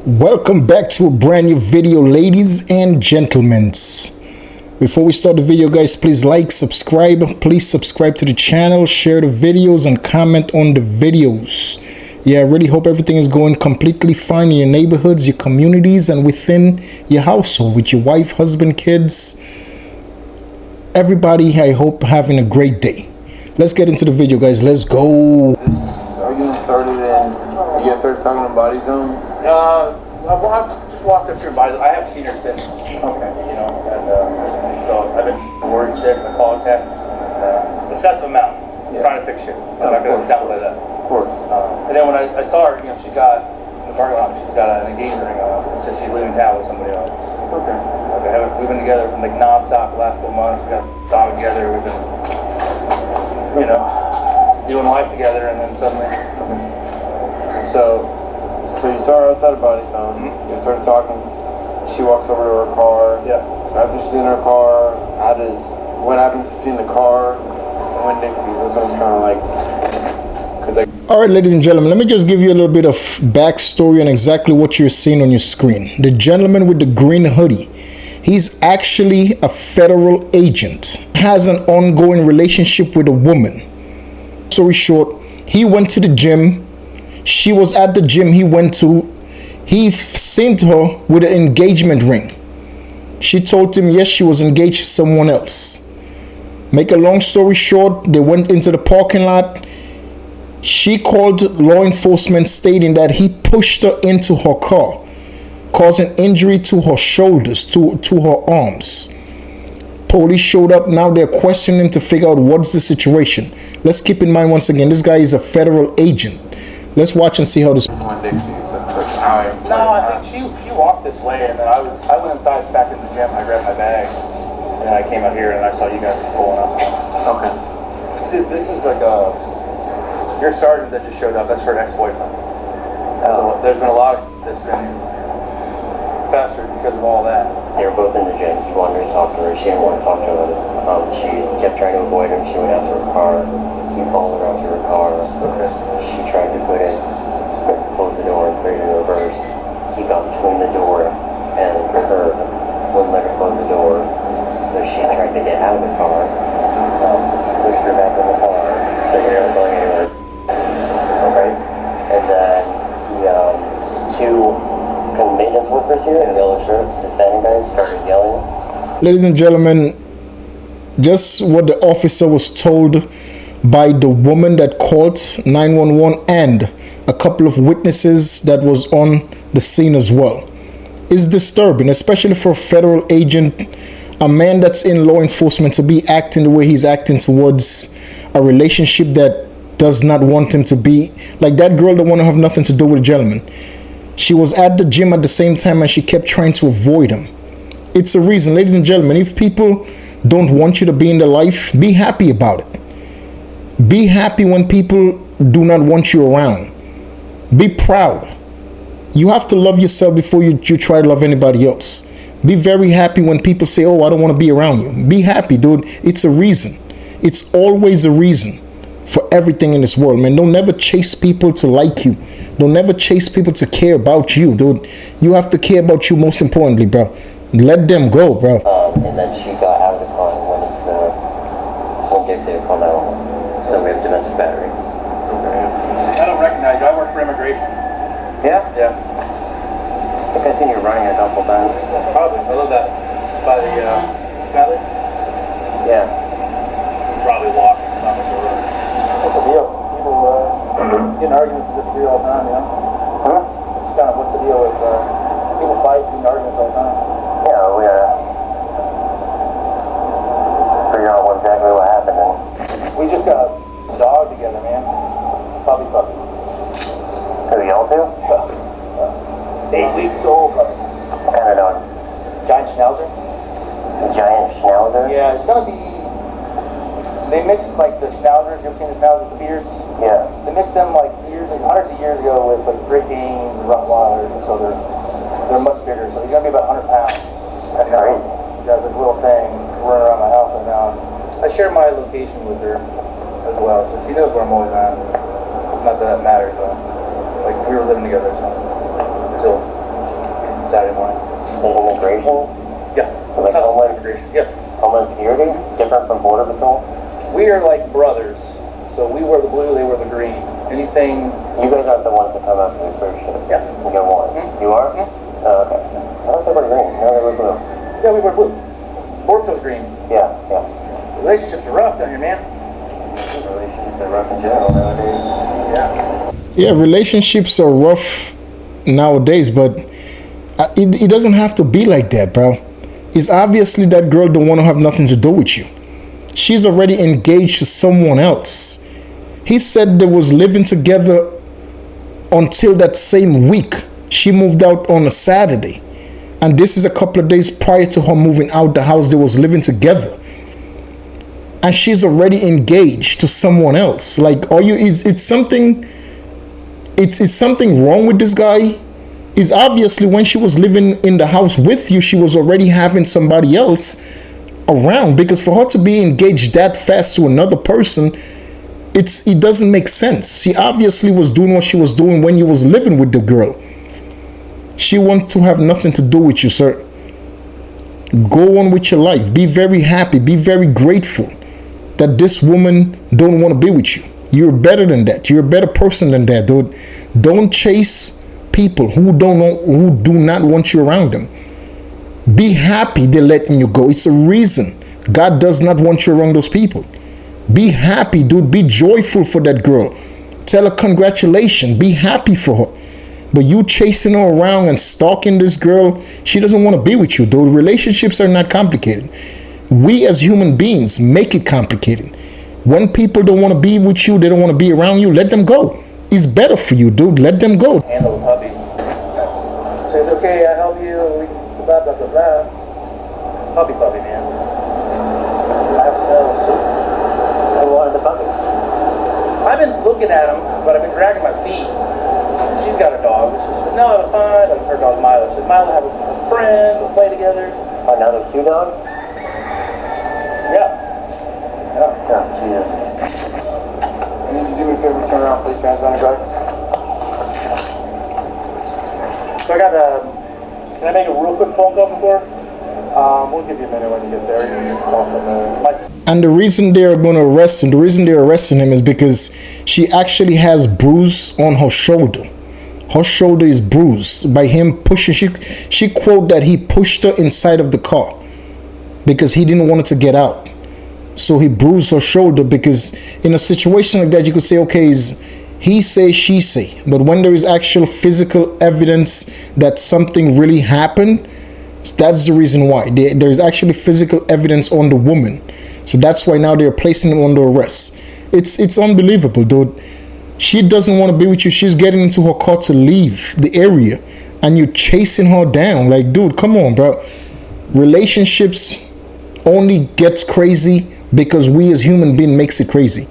Welcome back to a brand new video, ladies and gentlemen. Before we start the video, guys, please like, subscribe. Please subscribe to the channel, share the videos, and comment on the videos. Yeah, I really hope everything is going completely fine in your neighborhoods, your communities, and within your household with your wife, husband, kids. Everybody, I hope having a great day. Let's get into the video, guys. Let's go. This argument started and you guys started talking on Body Zone? I've just walked up to her body. I haven't seen her since. Okay. You know, and so I've been worried sick, I call her text. Obsessive amount. I'm trying to fix shit. I'm not going to downplay that. Of course. And then when I saw her, you know, she's got, in the parking lot, she's got an engagement ring on. It says she's leaving town with somebody else. Okay. We've been together like non-stop the last 4 months. We got a dog together. We've been, you know, doing life together, and then suddenly. So you saw her outside of Body Zone. You started talking. She walks over to her car. Yeah. So after she's in her car, what happens between the car and when Nick sees? That's what I'm trying to All right, ladies and gentlemen, let me just give you a little bit of backstory on exactly what you're seeing on your screen. The gentleman with the green hoodie, he's actually a federal agent, has an ongoing relationship with a woman. Story short, he went to the gym. She was at the gym he went to. He sent her with an engagement ring. She told him, yes, she was engaged to someone else. Make a long story short, they went into the parking lot. She called law enforcement stating that he pushed her into her car, causing injury to her shoulders, to her arms. Police showed up. Now they're questioning to figure out what's the situation. Let's keep in mind once again, this guy is a federal agent. Let's watch and see how this. No, I think she walked this way, and then I went inside back in the gym. I grabbed my bag, and then I came out here and I saw you guys pulling up. Okay. This is like your sergeant that just showed up. That's her ex-boyfriend. So there's been a lot of that's been faster because of all that. They were both in the gym. He wanted to talk to her. She didn't want to talk to him. She kept trying to avoid him. She went out to her car. He followed her out to her car. Okay. She tried to went to close the door and put it in reverse. He got between the door and her, wouldn't let her close the door. So she tried to get out of the car, pushed her back in the car, so you're not going anywhere. Okay? And then two maintenance workers here in yellow shirts, Hispanic guys, started yelling. Ladies and gentlemen, just what the officer was told by the woman that called 911 and a couple of witnesses that was on the scene as well is disturbing, especially for a federal agent, a man that's in law enforcement, to be acting the way he's acting towards a relationship that does not want him to be. Like that girl that want to have nothing to do with the gentleman. She was at the gym at the same time and she kept trying to avoid him. It's a reason, ladies and gentlemen, if people don't want you to be in their life, be happy about it. Be happy when people do not want you around. Be proud. You have to love yourself before you try to love anybody else. Be very happy when people say, oh, I don't want to be around you. Be happy, dude. It's a reason. It's always a reason for everything in this world, man. Don't never chase people to like you. Don't never chase people to care about you, dude. You have to care about you most importantly, bro. Let them go, bro. And then she got out of the car and went into the call 911. So we have domestic battery. I don't recognize you. I work for immigration. Yeah? Yeah. I think I've seen you running a couple times. Probably. I love that. By the Sally? Yeah. Probably walk. Not much of a run. What's the deal? People get in arguments and disagree all the time, you know? Huh? Just kind of what's the deal with people fight and arguments all the time? Yeah, we figure out exactly what happened. And We just got a dog together, man. Puppy. who y'all to? 8 weeks old puppy. What kind of dog? Giant Schnauzer? A giant schnauzer? Yeah, it's gonna be. They mixed like the Schnauzers. You ever seen the Schnauzers, the beards? Yeah. They mixed them like hundreds of years ago with like Great Danes and Rottweilers, and so they're much bigger. So he's gonna be about 100 pounds. That's crazy. We got this little thing running around my house right now. I share my location with her as well, so she knows where I'm always at. Not that that matters, but like we were living together, so until Saturday morning. So immigration? Yeah. So like Customs immigration. Yep. Homeland Security? Different from Border Patrol? We are like brothers. So we wear the blue, they wear the green. Anything. You guys aren't the ones that come after the cruise ship. Yeah. You're ones. You are? Oh, okay. I thought they were green. No, they were blue. Yeah, we wear blue. Border Patrol's green. Yeah, yeah. Relationships are rough down here, man. Relationships are rough in general nowadays. Yeah. Yeah, relationships are rough nowadays, but it doesn't have to be like that, bro. It's obviously that girl don't want to have nothing to do with you. She's already engaged to someone else. He said they was living together until that same week. She moved out on a Saturday. And this is a couple of days prior to her moving out the house. They was living together. And she's already engaged to someone else. Like, are you, it's something wrong with this guy? Is obviously when she was living in the house with you, she was already having somebody else around, because for her to be engaged that fast to another person, it doesn't make sense. She obviously was doing what she was doing when you was living with the girl. She wants to have nothing to do with you, sir. Go on with your life. Be very happy. Be very grateful that this woman don't want to be with you. You're better than that. You're a better person than that, dude. Don't chase people who do not want you around them. Be happy they're letting you go. It's a reason God does not want you around those people. Be happy, dude. Be joyful for that girl. Tell her congratulations. Be happy for her. But you chasing her around and stalking this girl, she doesn't want to be with you, dude. Relationships are not complicated. We as human beings make it complicated. When people don't want to be with you, they don't want to be around you, let them go. It's better for you, dude. Let them go. Handle the puppy. Say it's okay, I help you, blah, blah, blah, blah. Puppy, man. Life sells. I wanted the puppies. I've been looking at them, but I've been dragging my feet. She's got a dog. She said, no, I'm fine. Her dog Milo. She said, Milo, have a friend. We'll play together. Oh, now there's 2 dogs? Yeah. Oh, Jesus. I need you to do me a favor, turn around, please, transponder guy. So I got can I make a real quick phone call before? We'll give you a minute when you get there. You can just call from there. And the reason they're going to arrest him, the reason they're arresting him is because she actually has bruise on her shoulder. Her shoulder is bruised by him pushing. She quote that he pushed her inside of the car because he didn't want her to get out. So he bruised her shoulder, because in a situation like that, you could say, okay, is he say, she say. But when there is actual physical evidence that something really happened, that's the reason why. There is actually physical evidence on the woman. So that's why now they're placing him under arrest. It's unbelievable, dude. She doesn't want to be with you. She's getting into her car to leave the area, and you're chasing her down. Like, dude, come on, bro. Relationships only gets crazy because we as human beings makes it crazy.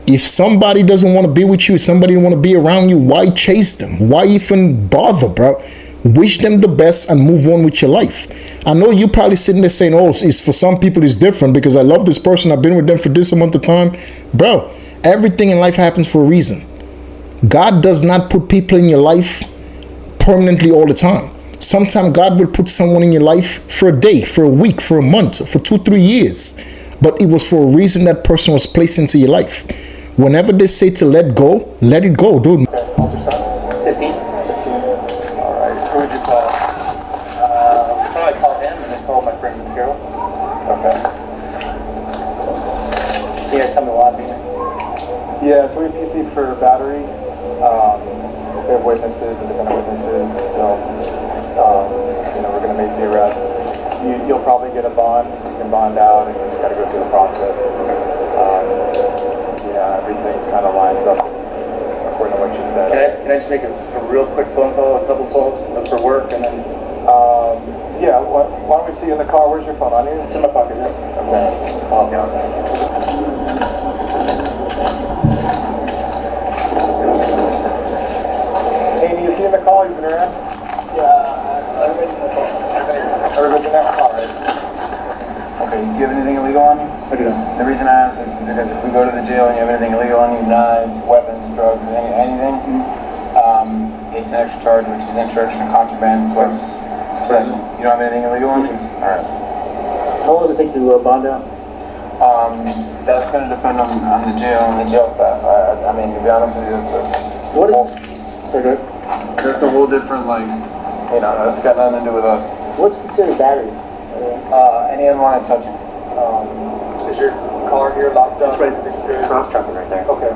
If somebody doesn't want to be with you, somebody don't want to be around you, why chase them? Why even bother, bro? Wish them the best and move on with your life. I know you probably sitting there saying, oh, it's for some people it's different because I love this person, I've been with them for this amount of time. Bro, everything in life happens for a reason. God does not put people in your life permanently all the time. Sometimes God will put someone in your life for a day, for a week, for a month, for 2-3 years. But it was for a reason that person was placed into your life. Whenever they say to let go, let it go, dude. 15. Alright, who would you call? Probably call him and then call my friend Carol. Okay. You guys come to lobby? Yeah, so we have PC for battery. We have witnesses, independent witnesses, so we're going to make the arrest. You'll probably get a bond. You can bond out, and you just got to go through the process. Everything kind of lines up according to what you said. Can I just make a real quick phone call, a couple calls for work, and then? Yeah. Why don't we see you in the car? Where's your phone on you? It's in my pocket. Yeah. Okay. Hey, do you see in the call? He's been around? Yeah, everybody's in the car. Everybody's in that car, right? Okay, do you have anything illegal on you? I do. The reason I ask is because if we go to the jail and you have anything illegal on you, knives, weapons, drugs, anything, It's an extra charge, which is introduction of contraband plus possession. You don't have anything illegal on you? Alright. How long does it take to bond out? That's going to depend on the jail and the jail staff. I mean, to be honest with you, that's a whole different, like, you know, that's got nothing to do with us. What's considered battery? Any unwanted touching. Is your car here locked up? That's right. It's good. Truck is right there. Okay.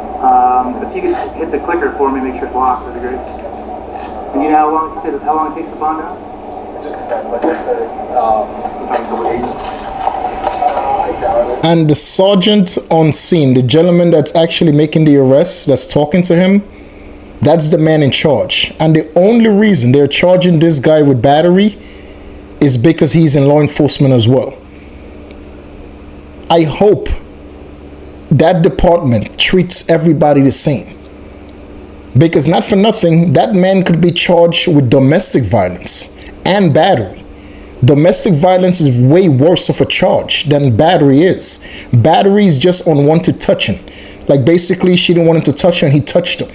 If you could hit the clicker for me, make sure it's locked, that'd be great. And you know how long it takes to bond out? It just depends. Like I said, Sometimes a couple days. I doubt it. And the sergeant on scene, the gentleman that's actually making the arrest, that's talking to him, that's the man in charge. And the only reason they're charging this guy with battery is because he's in law enforcement as well. I hope that department treats everybody the same. Because not for nothing, that man could be charged with domestic violence and battery. Domestic violence is way worse of a charge than battery is. Battery is just unwanted touching. Like basically she didn't want him to touch her and he touched her.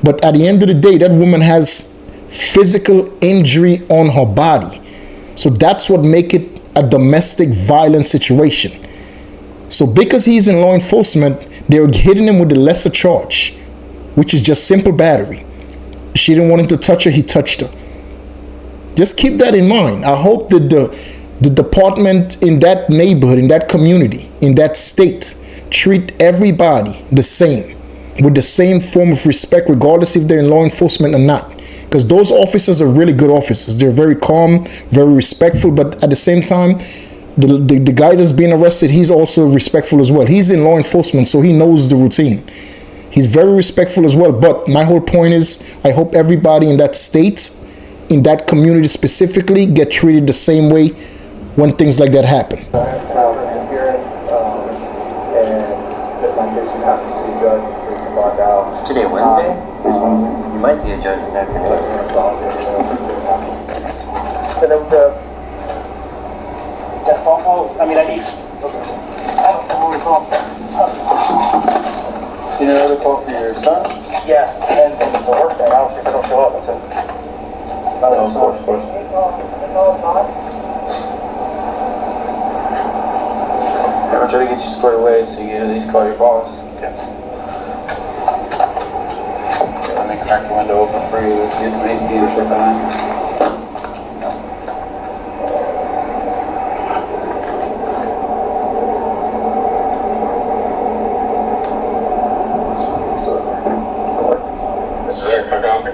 But at the end of the day, that woman has physical injury on her body. So that's what makes it a domestic violence situation. So because he's in law enforcement, they're hitting him with the lesser charge, which is just simple battery. She didn't want him to touch her, he touched her. Just keep that in mind. I hope that the department in that neighborhood, in that community, in that state, treat everybody the same, with the same form of respect, regardless if they're in law enforcement or not. Because those officers are really good officers. They're very calm, very respectful, but at the same time, the guy that's being arrested, he's also respectful as well. He's in law enforcement, so he knows the routine. He's very respectful as well. But my whole point is, I hope everybody in that state, in that community specifically, get treated the same way when things like that happen. Appearance, and that my case you have to see a judge before you can log out. It's today Wednesday? You might see a judge this afternoon. That's phone. I need. I don't know what to call. You know another call for your son? Yeah, and the work day, obviously, if I don't show up, that's it. No, of course. I'm gonna try to get you squared away so you can at least call your boss. Yeah. Let me crack the window open for you. Get some AC to slip on.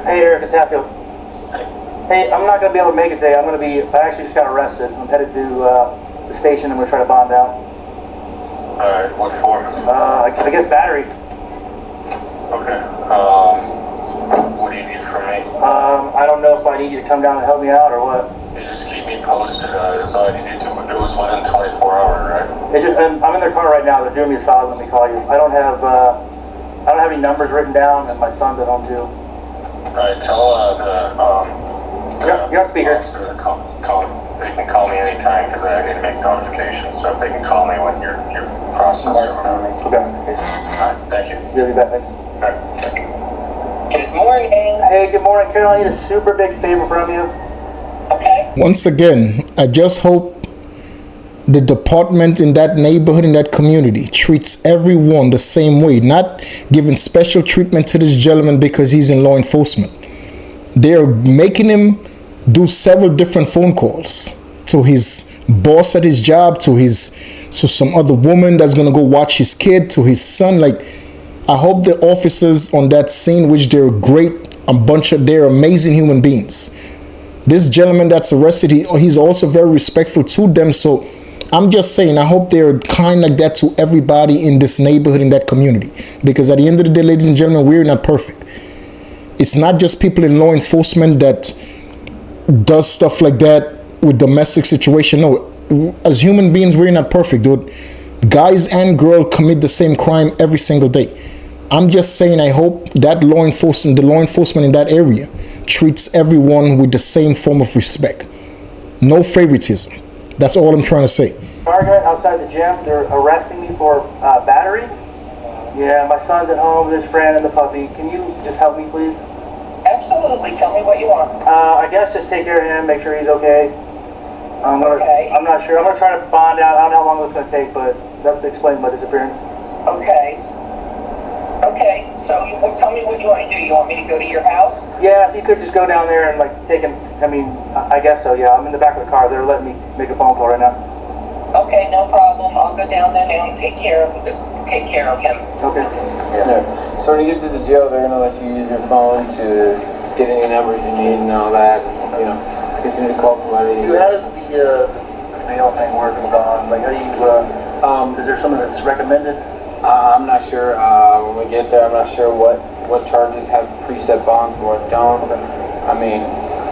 Hey Eric, it's Hatfield. Hey, I'm not going to be able to make it today. I actually just got arrested. I'm headed to the station. I'm going to try to bond out. Alright, what for? I guess battery. Okay. What do you need from me? I don't know if I need you to come down and help me out or what. You just keep me posted. That's all I need you to do. It was within 24 hours, right? I'm in their car right now. They're doing me a solid. Let me call you. I don't have any numbers written down, and my son's at home too. Alright, tell You're on speaker. officer to call. They can call me anytime because I need to make notifications. So if they can call me when you're processed or whatever. Okay. Alright, thank you. You'll be back. Thanks. Alright, thank you. Good morning. Hey, good morning, Carol. I need a super big favor from you. Okay. Once again, I just hope the department in that neighborhood, in that community, treats everyone the same way, not giving special treatment to this gentleman because he's in law enforcement. They're making him do several different phone calls to his boss at his job, to some other woman that's gonna go watch his kid, to his son. Like, I hope the officers on that scene, which they're great, they're amazing human beings. This gentleman that's arrested, he's also very respectful to them. So I'm just saying, I hope they're kind like that to everybody in this neighborhood, in that community. Because at the end of the day, ladies and gentlemen, we're not perfect. It's not just people in law enforcement that does stuff like that with domestic situation. No, as human beings, we're not perfect, dude. Guys and girls commit the same crime every single day. I'm just saying, I hope that the law enforcement in that area treats everyone with the same form of respect. No favoritism. That's all I'm trying to say. Argument outside the gym. They're arresting me for battery. Yeah, my son's at home with his friend and the puppy. Can you just help me, please? Absolutely. Tell me what you want. I guess just take care of him, make sure he's okay. Okay. I'm not sure. I'm gonna try to bond out. I don't know how long it's gonna take, but that explains my disappearance. Okay. Okay. So tell me what you want to do. You want me to go to your house? Yeah, if you could just go down there and like take him. I mean, I guess so. Yeah, I'm in the back of the car. They're letting me make a phone call right now. Okay, no problem. I'll go down there now and take care of him. Okay. Yeah. So when you get to the jail, they're gonna let you use your phone to get any numbers you need and all that. You know, in case you need to call somebody. How does the bail thing work with bond? Like, how do you? Is there something that's recommended? I'm not sure. When we get there, I'm not sure what charges have preset bonds, what don't. I mean,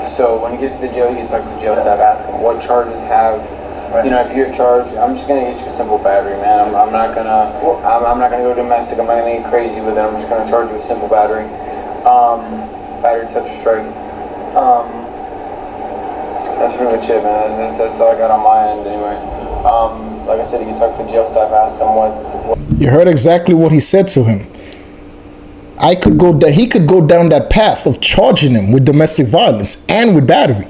so when you get to the jail, you can talk to the jail staff, ask them what charges have. You know, if you're charged, I'm just gonna get you a simple battery, man. I'm not gonna go domestic. I'm not gonna get crazy with it. I'm just gonna charge you a simple battery, battery touch strike. That's pretty much it, man. That's all I got on my end, anyway. Like I said, you can talk to the jail staff, ask them what. You heard exactly what he said to him. He could go down that path of charging him with domestic violence and with battery.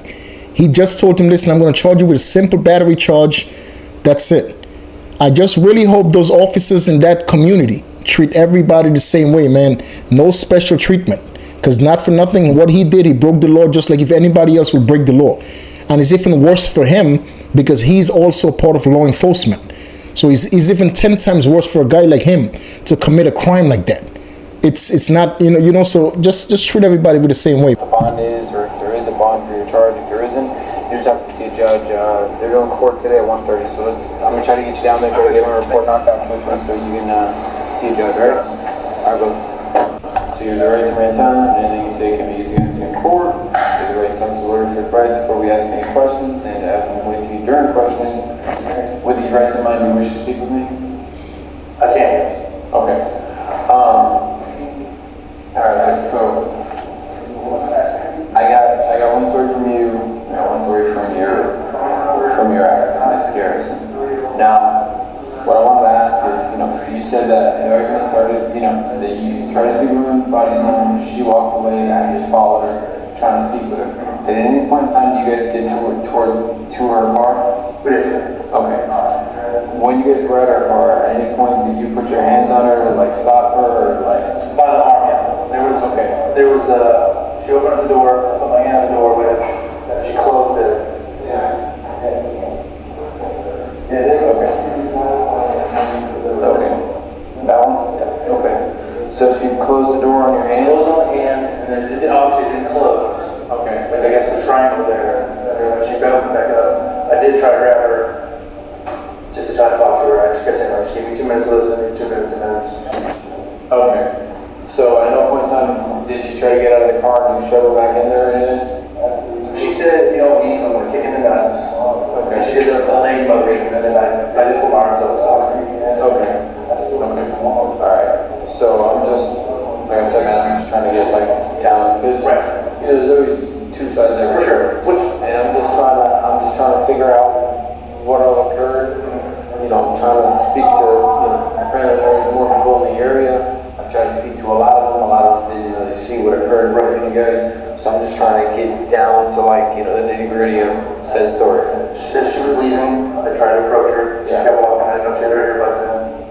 He just told him, listen, I'm going to charge you with a simple battery charge. That's it. I just really hope those officers in that community treat everybody the same way, man. No special treatment. Because not for nothing, what he did, he broke the law just like if anybody else would break the law. And it's even worse for him because he's also part of law enforcement. So it's even 10 times worse for a guy like him to commit a crime like that. It's not, so just treat everybody with the same way. The bond is, or if there is a bond for your charge. If there isn't, you just have to see a judge. They're doing court today at 1:30, so I'm going to try to get you down there, try to get my report knocked out quickly so you can see a judge, right? All right, go. So you have the right to remain silent. Anything you say can be used against you in court. You have the right to talk to the lawyer for advice before we ask any questions, and with you during questioning. With these rights in mind, do you wish to speak with me? I can, yes. Okay. Alright, so I got one story from you, and one story from your ex, Miss Garrison. Now, what I wanted to ask is, you said that the argument started, that you tried to speak with her body, and she walked away, and you just followed her, trying to speak with her. Did at any point in time you guys get to her car? We did. Okay. When you guys were at her car, at any point did you put your hands on her, like stop her, or like? By the arm, yeah. There was she opened up the door, I put my hand on the door, but she closed it. Okay. That one? Yeah. Okay. So she closed the door on your hand? Closed on the hand, and then it obviously didn't close. Okay. Like I guess the triangle there. And then when she opened back up, I did try to grab her just to try to talk to her. I just kept saying, like, just give me 2 minutes to listen, 2 minutes, 2 minutes. Okay. So at no point in time did she try to get out of the car and you shove her back in there or anything? She said, if you don't leave, I'm going to kick in the nuts. Okay. And she did the leg motion, and then I did put my arms up and stuff. Okay. Alright. So I'm just, like I said, man, I'm just trying to get down because there's always two sides every For sure. And I'm just trying to figure out what all occurred. I'm trying to speak to, apparently there's more people in the area. I've tried to speak to a lot of them. A lot of them didn't really see what occurred with you guys. So I'm just trying to get down to the nitty gritty of said story. As she was leaving, I tried to approach her. She kept walking. I didn't know if she had her earbuds in.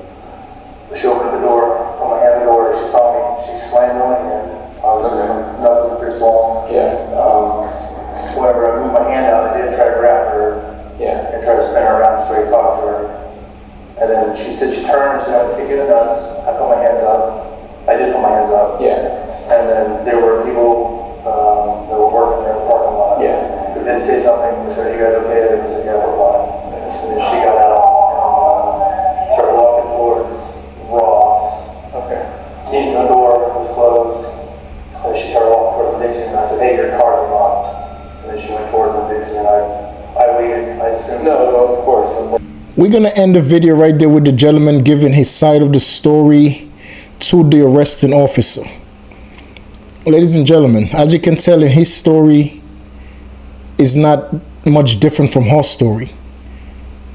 She opened the door, put my hand in the door. She saw me. She slammed on my hand. Obviously, nothing was pretty small. Yeah. Whenever I moved my hand out, I did try to grab her. Yeah. And try to spin her around just so I could talk to her. And then she said she turned. She had to kick in the nuts. I put my hands up. I did put my hands up. Yeah. And then there were people that were working there in the parking lot. Yeah. Who did say something. They said, "You guys okay?" I said, "Yeah, we're fine." And then she got out and started walking towards Ross. Okay. Into the door was closed. And then she started walking towards the Dixie, and I said, "Hey, your car's unlocked." And then she went towards the Dixie, and I waited. I assumed. No, of course. We're going to end the video right there with the gentleman giving his side of the story to the arresting officer. Ladies and gentlemen, as you can tell, his story is not much different from her story.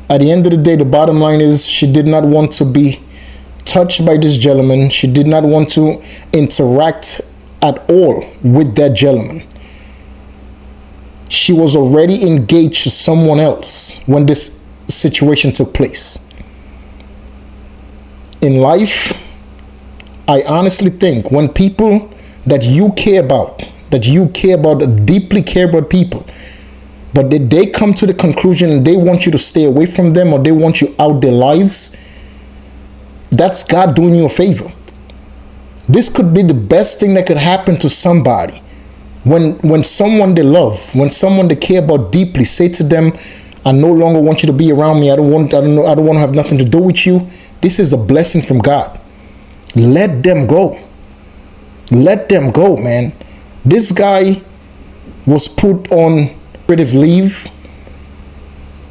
At the end of the day, the bottom line is she did not want to be touched by this gentleman. She did not want to interact at all with that gentleman. She was already engaged to someone else when this situation took place. In life, I honestly think when people that you care about, deeply care about people, but they come to the conclusion and they want you to stay away from them, or they want you out their lives, that's God doing you a favor. This could be the best thing that could happen to somebody. When someone they love, when someone they care about deeply, say to them, I no longer want you to be around me. I don't want to have nothing to do with you. This is a blessing from God. Let them go. Let them go, man. This guy was put on administrative leave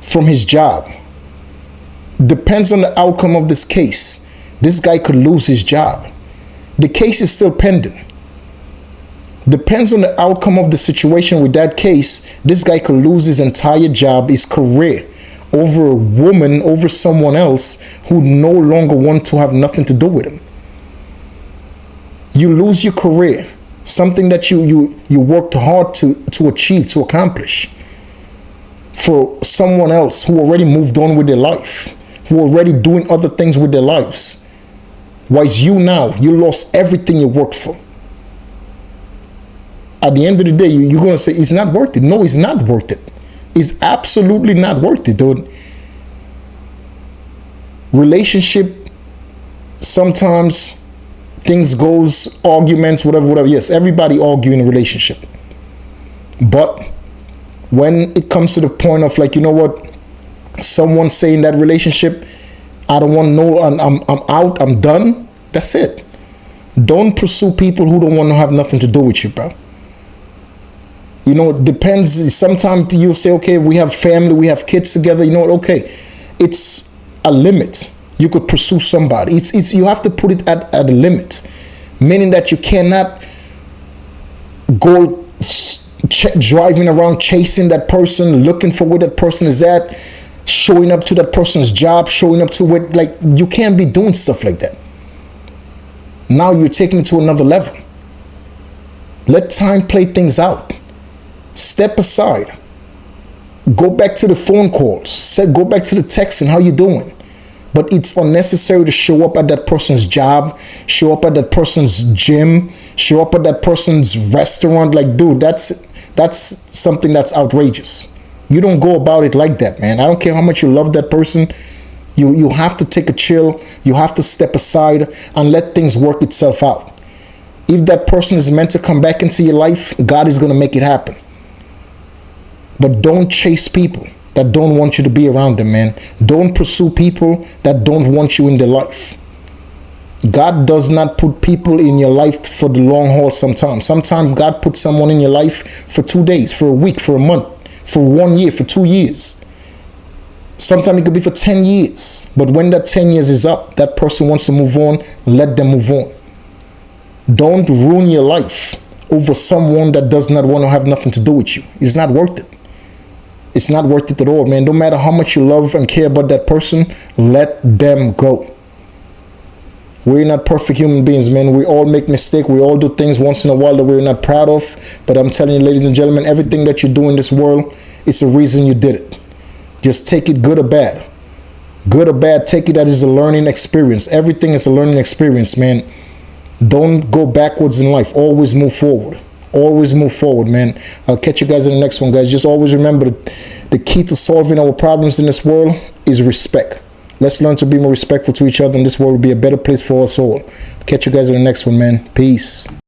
from his job. Depends on the outcome of this case. This guy could lose his job. The case is still pending. Depends on the outcome of the situation with that case. This guy could lose his entire job, his career, over a woman, over someone else who no longer want to have nothing to do with him. You lose your career, something that you worked hard to achieve, to accomplish, for someone else who already moved on with their life, who already doing other things with their lives. Whereas you now, you lost everything you worked for. At the end of the day, you're going to say, it's not worth it. No, it's not worth it. It's absolutely not worth it, dude. Relationship, sometimes things goes, arguments, whatever. Yes, everybody argue in a relationship. But when it comes to the point of, like, you know what, someone saying that relationship, I don't want no, I'm out, I'm done. That's it. Don't pursue people who don't want to have nothing to do with you, bro. You know, it depends. Sometimes you say, okay, we have family, we have kids together. You know what? Okay, it's a limit. You could pursue somebody. It's you have to put it at a limit, meaning that you cannot go driving around chasing that person, looking for where that person is at, showing up to that person's job, showing up to where, like, you can't be doing stuff like that. Now you're taking it to another level. Let time play things out. Step aside. Go back to the phone calls. Go back to the texting. How you doing? But it's unnecessary to show up at that person's job, show up at that person's gym, show up at that person's restaurant. Like, dude, that's something that's outrageous. You don't go about it like that, man. I don't care how much you love that person. You have to take a chill. You have to step aside and let things work itself out. If that person is meant to come back into your life, God is going to make it happen. But don't chase people that don't want you to be around them, man. Don't pursue people that don't want you in their life. God does not put people in your life for the long haul sometimes. Sometimes God puts someone in your life for 2 days, for a week, for a month, for 1 year, for 2 years. Sometimes it could be for 10 years. But when that 10 years is up, that person wants to move on, let them move on. Don't ruin your life over someone that does not want to have nothing to do with you. It's not worth it. It's not worth it at all, man. No matter how much you love and care about that person, let them go. We're not perfect human beings, man. We all make mistakes. We all do things once in a while that we're not proud of. But I'm telling you, ladies and gentlemen, everything that you do in this world, it's a reason you did it. Just take it good or bad. Good or bad, take it as a learning experience. Everything is a learning experience, man. Don't go backwards in life. Always move forward. Always move forward, man. I'll catch you guys in the next one, guys. Just always remember that the key to solving our problems in this world is respect. Let's learn to be more respectful to each other, and this world will be a better place for us all. Catch you guys in the next one, man. Peace.